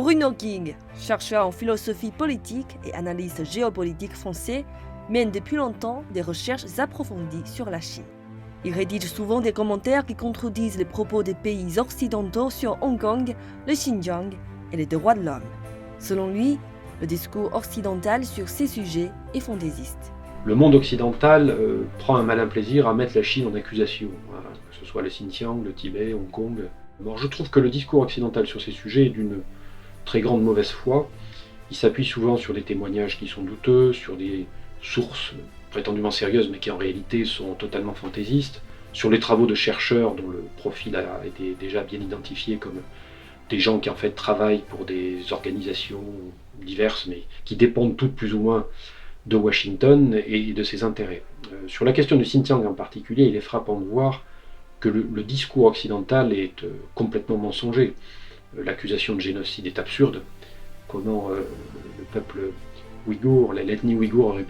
Bruno King, chercheur en philosophie politique et analyste géopolitique français, mène depuis longtemps des recherches approfondies sur la Chine. Il rédige souvent des commentaires qui contredisent les propos des pays occidentaux sur Hong Kong, le Xinjiang et les droits de l'homme. Selon lui, le discours occidental sur ces sujets est fantaisiste. Le monde occidental prend un malin plaisir à mettre la Chine en accusation, que ce soit le Xinjiang, le Tibet, Hong Kong. Alors, je trouve que le discours occidental sur ces sujets est d'une très grande mauvaise foi. Il s'appuie souvent sur des témoignages qui sont douteux, sur des sources prétendument sérieuses mais qui en réalité sont totalement fantaisistes, sur les travaux de chercheurs dont le profil a été déjà bien identifié comme des gens qui en fait travaillent pour des organisations diverses mais qui dépendent toutes plus ou moins de Washington et de ses intérêts. Sur la question du Xinjiang en particulier, il est frappant de voir que le discours occidental est complètement mensonger. L'accusation de génocide est absurde. Comment le peuple ouïghour, l'ethnie ouïghour aurait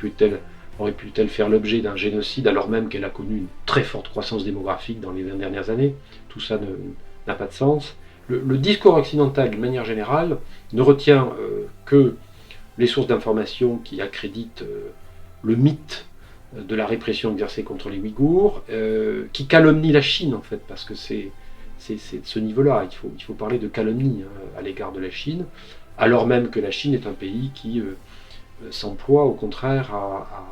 pu-t-elle faire l'objet d'un génocide alors même qu'elle a connu une très forte croissance démographique dans les 20 dernières années? Tout ça n'a pas de sens. Le discours occidental, d'une manière générale, ne retient que les sources d'information qui accréditent le mythe de la répression exercée contre les Ouïghours, qui calomnie la Chine en fait, parce que c'est de ce niveau-là, il faut parler de calomnie à l'égard de la Chine, alors même que la Chine est un pays qui s'emploie au contraire à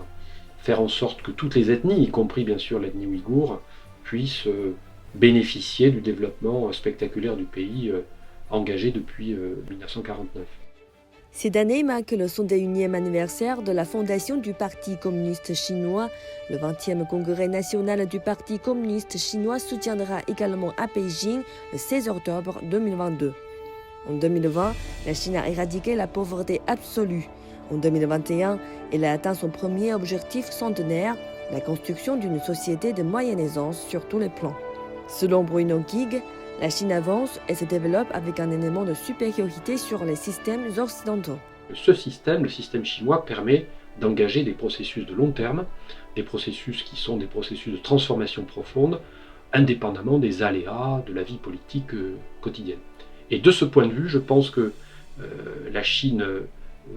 faire en sorte que toutes les ethnies, y compris bien sûr l'ethnie ouïghour, puissent bénéficier du développement spectaculaire du pays engagé depuis 1949. Cette année marque le 101e anniversaire de la fondation du Parti communiste chinois. Le 20e congrès national du Parti communiste chinois se tiendra également à Beijing le 16 octobre 2022. En 2020, la Chine a éradiqué la pauvreté absolue. En 2021, elle a atteint son premier objectif centenaire, la construction d'une société de moyenne aisance sur tous les plans. Selon Bruno King, la Chine avance et se développe avec un élément de supériorité sur les systèmes occidentaux. Ce système, le système chinois, permet d'engager des processus de long terme, des processus qui sont des processus de transformation profonde, indépendamment des aléas de la vie politique quotidienne. Et de ce point de vue, je pense que la Chine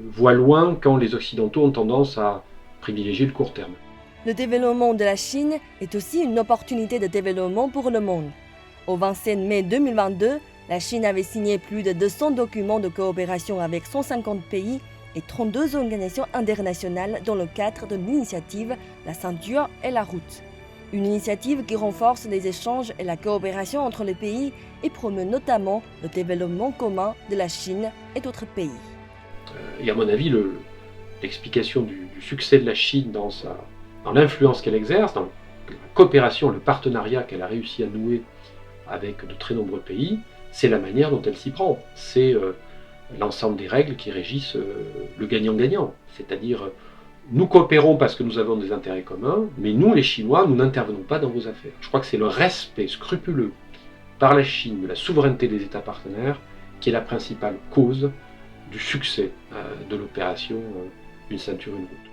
voit loin quand les Occidentaux ont tendance à privilégier le court terme. Le développement de la Chine est aussi une opportunité de développement pour le monde. Au 27 mai 2022, la Chine avait signé plus de 200 documents de coopération avec 150 pays et 32 organisations internationales dans le cadre de l'initiative La ceinture et la route. Une initiative qui renforce les échanges et la coopération entre les pays et promeut notamment le développement commun de la Chine et d'autres pays. Et à mon avis, l'explication du succès de la Chine dans l'influence qu'elle exerce, dans la coopération, le partenariat qu'elle a réussi à nouer avec de très nombreux pays, c'est la manière dont elle s'y prend. C'est l'ensemble des règles qui régissent le gagnant-gagnant. C'est-à-dire, nous coopérons parce que nous avons des intérêts communs, mais nous, les Chinois, nous n'intervenons pas dans vos affaires. Je crois que c'est le respect scrupuleux par la Chine de la souveraineté des États partenaires qui est la principale cause du succès de l'opération Une ceinture, une route.